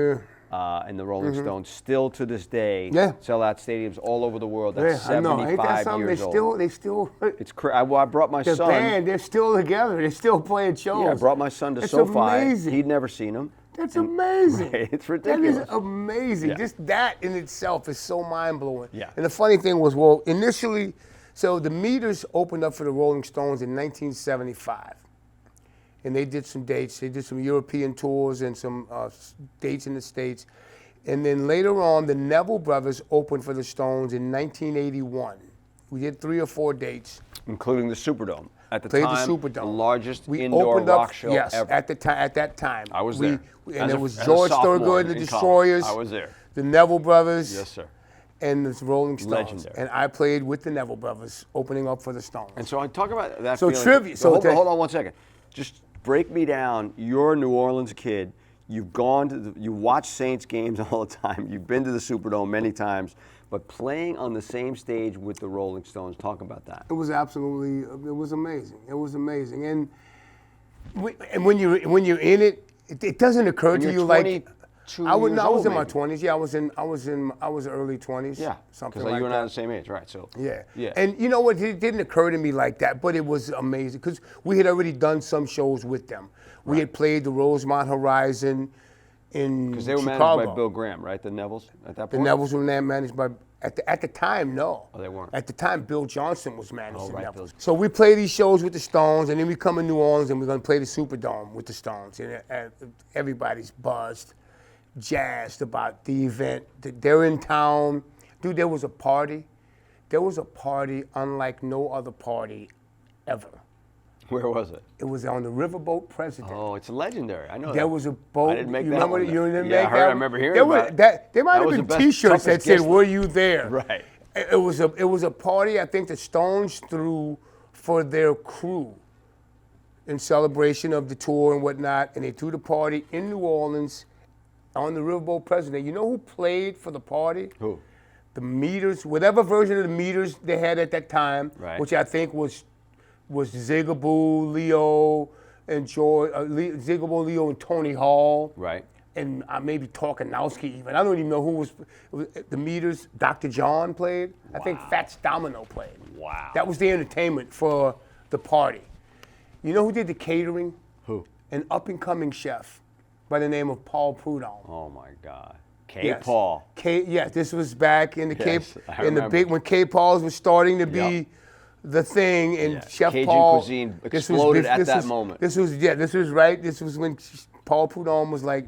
and the Rolling Stones, still to this day, sell out stadiums all over the world. That's 75 years old. They still. It's crazy. I brought my son. The band, they're still together. They're still playing shows. Yeah, I brought my son to That's SoFi. amazing. He'd never seen them. That's amazing. Right, it's ridiculous. That is amazing. Yeah. Just that in itself is so mind-blowing. Yeah. And the funny thing was, well, initially, so the Meters opened up for the Rolling Stones in 1975. And they did some dates. They did some European tours and some dates in the States. And then later on, the Neville brothers opened for the Stones in 1981. We did 3 or 4 dates. Including the Superdome. At the played time, the Superdome. the largest We indoor opened up, rock show yes, ever. at that time. I was there. And it was as a George sophomore Thorogood and the in Destroyers. college. I was there. The Neville Brothers. Yes, sir. And the Rolling Stones. Legendary. And I played with the Neville Brothers, opening up for the Stones. And so I talk about that. So feeling. trivia- so hold on 1 second. Just break me down. You're a New Orleans kid. You've gone to you watch Saints games all the time. You've been to the Superdome many times. But playing on the same stage with the Rolling Stones, talk about that. It was absolutely, it was amazing. It was amazing. And when you're in it, it doesn't occur And to you're you like 22 I was years I was old, in my maybe. 20s. Yeah, I was early 20s. Yeah, something because like you and that. I are the same age, right? So Yeah. yeah. And you know what? It didn't occur to me like that, but it was amazing because we had already done some shows with them. We had played the Rosemont Horizon in Because they were Chicago. managed by Bill Graham, right? The Nevilles at that The point. Nevilles were managed by, at the time, no. Oh, they weren't. At the time, Bill Johnson was managing right, Nevilles. Bill. So we play these shows with the Stones, and then we come in New Orleans, and we're going to play the Superdome with the Stones. And everybody's buzzed, jazzed about the event. They're in town. Dude, there was a party. There was a party unlike no other party ever. Where was it? It was on the Riverboat President. Oh, it's legendary. I know There that. was a boat. I didn't make you that remember one. You didn't Yeah, make I heard. that I one? remember hearing there about was, it. There might That have was been the best, T-shirts that toughest said, guest "Were you there?" Right. It was a party. I think the Stones threw for their crew in celebration of the tour and whatnot, and they threw the party in New Orleans on the Riverboat President. You know who played for the party? Who? The Meters, whatever version of the Meters they had at that time, Right. which I think was Zigaboo, Leo, and George, Zigaboo, Leo, and Tony Hall, Right. and maybe Torkanowski even. I don't even know who was the Meters. Dr. John played. I think Fats Domino played. Wow. That was the entertainment for the party. You know who did the catering? Who? An up-and-coming chef by the name of Paul Prudhomme. Oh my God. K. Yes. Paul. Yes, this was back in the Yes, I in the remember. big when K. Paul's was starting to be Yep. the thing, and Yeah. Chef Cajun Paul. cuisine this was exploded bef- at this that was- moment. This was right. This was when Paul Prudhomme was like,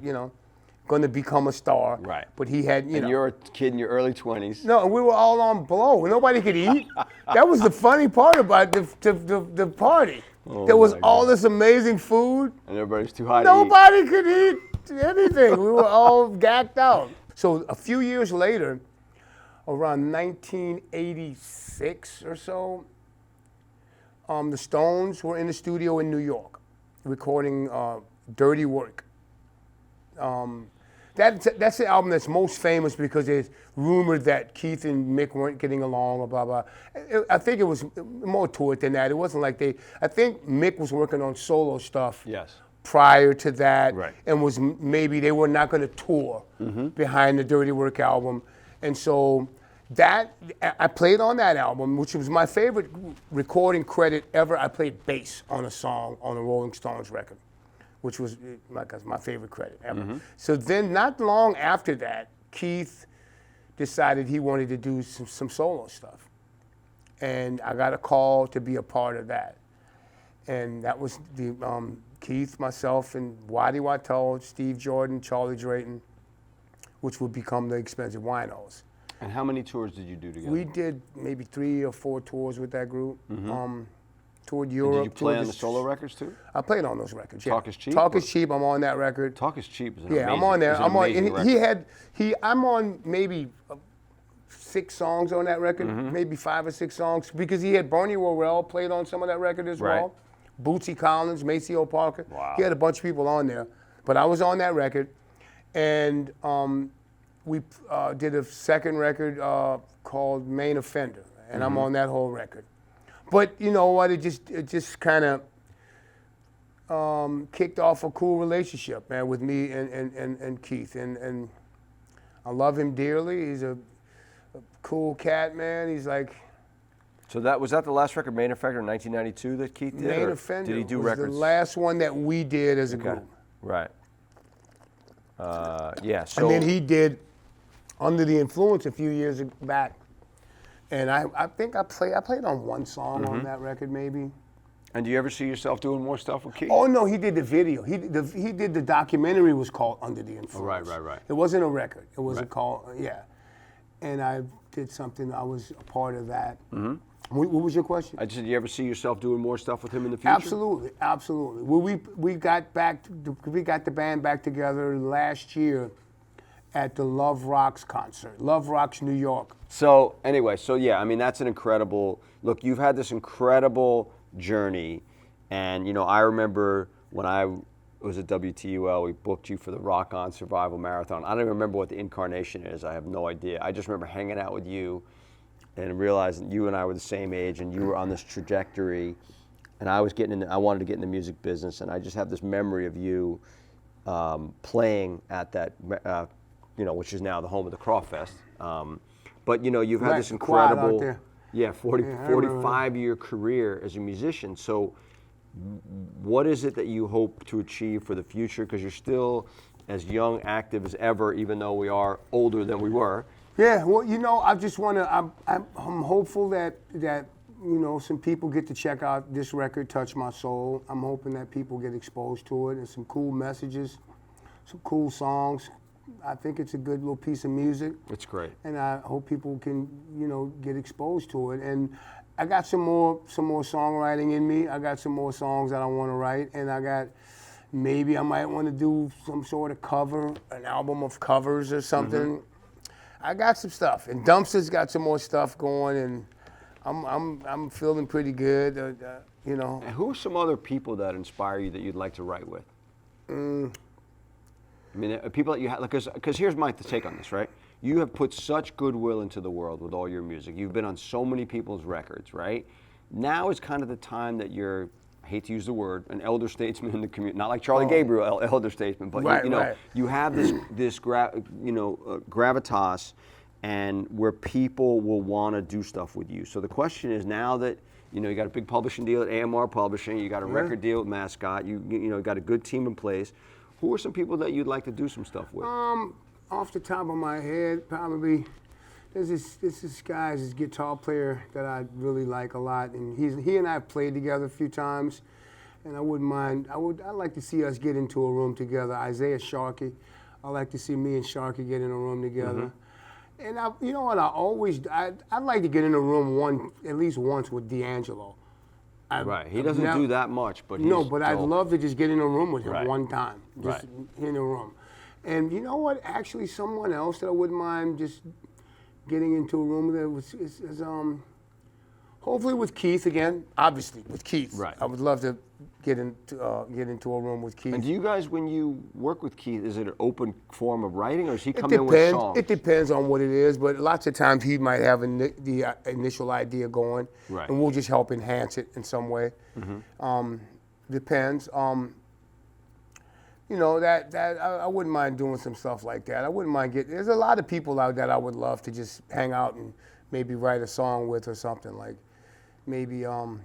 going to become a star. Right. But he had, And you're a kid in your early 20s. No, we were all on blow. Nobody could eat. That was the funny part about the party. Oh There was my all God. this amazing food. And everybody's too high to eat. Nobody could eat anything. We were all gacked out. So a few years later, around 1986 or so, the Stones were in the studio in New York recording Dirty Work. That's the album that's most famous because it's rumored that Keith and Mick weren't getting along or blah, blah. I think it was more to it than that. It wasn't like I think Mick was working on solo stuff Yes. prior to that, Right. and was maybe they were not going to tour behind the Dirty Work album, and so that I played on that album, which was my favorite recording credit ever. I played bass on a song on a Rolling Stones record, which was my favorite credit ever. So then, not long after that, Keith decided he wanted to do some solo stuff, and I got a call to be a part of that, and that was the Keith, myself, and Waddy Watold, Steve Jordan, Charlie Drayton, which would become the Expensive Winos. And how many tours did you do together? We did maybe 3 or 4 tours with that group. Toured Europe. Did you play toured on the solo records too? I played on those records. Yeah. Talk is Cheap, Talk or- is Cheap. I'm on that record. Talk is Cheap is an Yeah, amazing, I'm on there. is an I'm on. amazing And record. I'm on maybe 6 songs on that record, Mm-hmm. maybe 5 or 6 songs, because he had Bernie Worrell played on some of that record as Right. well. Bootsy Collins, Maceo Parker. Wow. He had a bunch of people on there, but I was on that record, and we did a second record called Main Offender, and I'm on that whole record. But you know what? It just kind of kicked off a cool relationship, man, with me and Keith, and I love him dearly. He's a cool cat, man. He's like So was that the last record, Main Offender, in 1992 that Keith did? Main or Offender. Did he do was records? the last one that we did as a Okay. group, Right. Yeah. So and then he did Under the Influence a few years back, and I think I played on one song on that record maybe. And do you ever see yourself doing more stuff with Keith? Oh no, he did the video. He did the documentary was called Under the Influence. right. It wasn't a record. It was Right. called yeah. And I did something. I was a part of that. What was your question? I just said, do you ever see yourself doing more stuff with him in the future? Absolutely, absolutely. Well, we got the band back together last year at the Love Rocks concert, Love Rocks, New York. So anyway, so yeah, I mean, that's an incredible, look, you've had this incredible journey. And, you know, I remember when I was at WTUL, we booked you for the Rock On Survival Marathon. I don't even remember what the incarnation is. I have no idea. I just remember hanging out with you and realizing you and I were the same age and you were on this trajectory. And I was I wanted to get in the music business. And I just have this memory of you playing at that, you know, which is now the home of the Crawfest. But, you know, you've had this incredible, 45-year career as a musician. So what is it that you hope to achieve for the future? Because you're still as young, active as ever, even though we are older than we were. Yeah, well, you know, I just want to, I'm hopeful that, you know, some people get to check out this record, Touch My Soul. I'm hoping that people get exposed to it and some cool messages, some cool songs. I think it's a good little piece of music. It's great. And I hope people can, you know, get exposed to it. And I got some more songwriting in me. I got some more songs that I want to write. And maybe I might want to do some sort of cover, an album of covers or something. Mm-hmm. I got some stuff. And Dumpster's got some more stuff going, and I'm feeling pretty good, you know. And who are some other people that inspire you that you'd like to write with? I mean, people that you have, because here's my take on this, right? You have put such goodwill into the world with all your music. You've been on so many people's records, right? Now is kind of the time that you're, I hate to use the word, an elder statesman in the community. Not like Charlie Gabriel, elder statesman, but right, you know, right. You have this gravitas, and where people will want to do stuff with you. So the question is, now that you know you got a big publishing deal at AMR Publishing, you got a record deal with Mascot, you know got a good team in place. Who are some people that you'd like to do some stuff with? Off the top of my head, probably there's this guy, this guitar player that I really like a lot, and he and I have played together a few times, and I wouldn't mind. I'd like to see us get into a room together. Isaiah Sharkey, I'd like to see me and Sharkey get in a room together. And you know what? I'd like to get in a room at least once with D'Angelo. Right, he doesn't do that much, but no, but I'd love to just get in a room with him one time, just Right. in a room. And you know what? Actually, someone else that I wouldn't mind just getting into a room with is hopefully with Keith again. Obviously, with Keith. Right. I would love to get into a room with Keith. And do you guys, when you work with Keith, is it an open form of writing, or does he come in with songs? It depends on what it is, but lots of times he might have the initial idea going, Right. and we'll just help enhance it in some way. Depends. You know, that I wouldn't mind doing some stuff like that. I wouldn't mind there's a lot of people out that I would love to just hang out and maybe write a song with or something, like maybe off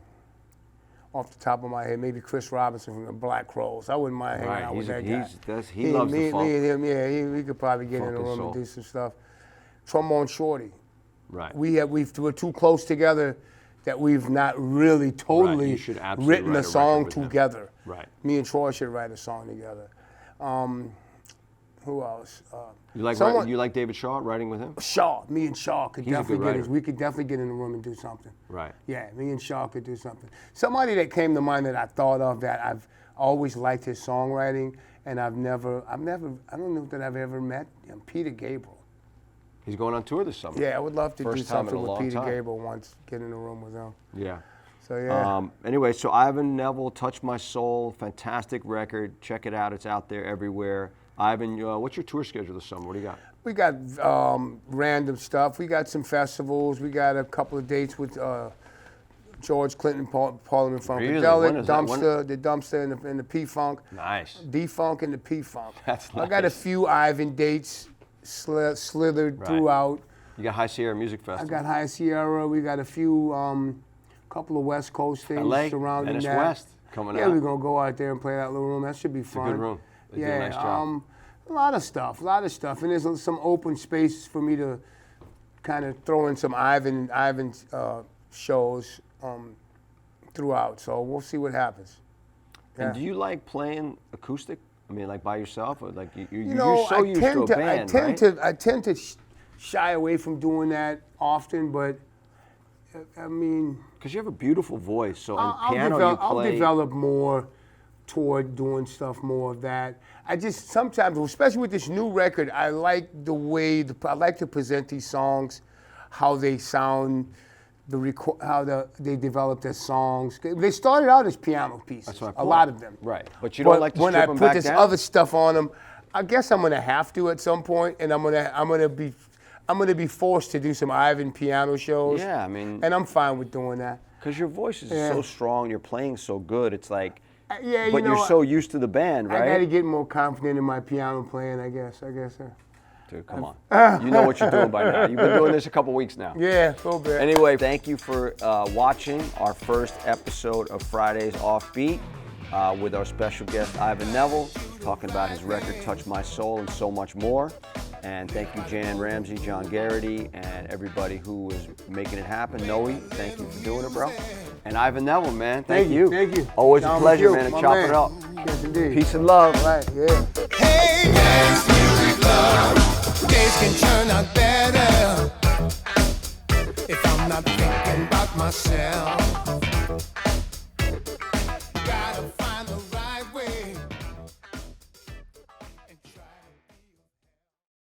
the top of my head, maybe Chris Robinson from the Black Crows. I wouldn't mind hanging out with that guy. He loves the funk. Me and him, yeah, we could probably get in a Funk and room soul. and do some stuff. Trombone Shorty. Right. We're too close together that we've not really totally You should absolutely written write a a song record with him. together. Right. Me and Troy should write a song together. Who else? You like David Shaw, writing with him? Shaw. Me and Shaw could He's a definitely good get writer. we could definitely get in the room and do something. Right. Yeah, me and Shaw could do something. Somebody that came to mind that I thought of that I've always liked his songwriting, and I don't know that I've ever met him, Peter Gabriel. He's going on tour this summer. Yeah, I would love to do First time in something a with long Peter time. Gabriel once, get in the room with him. Yeah. So yeah. Anyway, so Ivan Neville, Touch My Soul, fantastic record. Check it out. It's out there everywhere. Ivan, what's your tour schedule this summer? What do you got? We got random stuff. We got some festivals. We got a couple of dates with George Clinton, Parliament Really? Funkadelic, When is that? the Dumpster and the P-Funk. Nice. D-Funk and the P-Funk. That's I got a nice. few Ivan dates slithered Right. throughout. You got High Sierra Music I Festival. got High Sierra. We got a few, couple of West Coast things LA, surrounding Venice that. West coming Yeah, out. we're gonna go out there and play that little room. That should be fun. a good room. They do a Yeah, nice job. a lot of stuff, and there's some open space for me to kind of throw in some Ivan shows throughout. So we'll see what happens. And Yeah. do you like playing acoustic? I mean, like by yourself, or like You you're know, so used to a band, I tend to shy away from doing that often, but I mean, Because you have a beautiful voice. So in I'll piano develop, you play. I'll develop more toward doing stuff more of that. I just sometimes, especially with this new record, I like the way I like to present these songs, how they sound, they develop their songs. They started out as piano pieces, That's my a point. lot of them. Right. But you don't like to when strip I them put back this down? other stuff on them, I guess I'm gonna have to at some point, and I'm gonna be forced to do some Ivan piano shows. Yeah, I mean. And I'm fine with doing that. Because your voice is Yeah. so strong, you're playing so good. It's like, Yeah, but you're so used to the band, I got to right? get more confident in my piano playing, I guess. Dude, come on. You know what you're doing by now. You've been doing this a couple weeks now. Yeah, a little bit. Anyway, thank you for watching our first episode of Fridays Offbeat with our special guest Ivan Neville, talking about his record Touch My Soul and so much more. And thank you, Jan Ramsey, John Garrity, and everybody who was making it happen. Noe, thank you for doing it, bro. And Ivan Neville, man, thank you. Thank you. Always a John pleasure, McHugh, man, to my chop man. it up. Yes, indeed. Peace and love. All right, yeah. Hey, dance music, love. Days can turn out better if I'm not thinking about myself.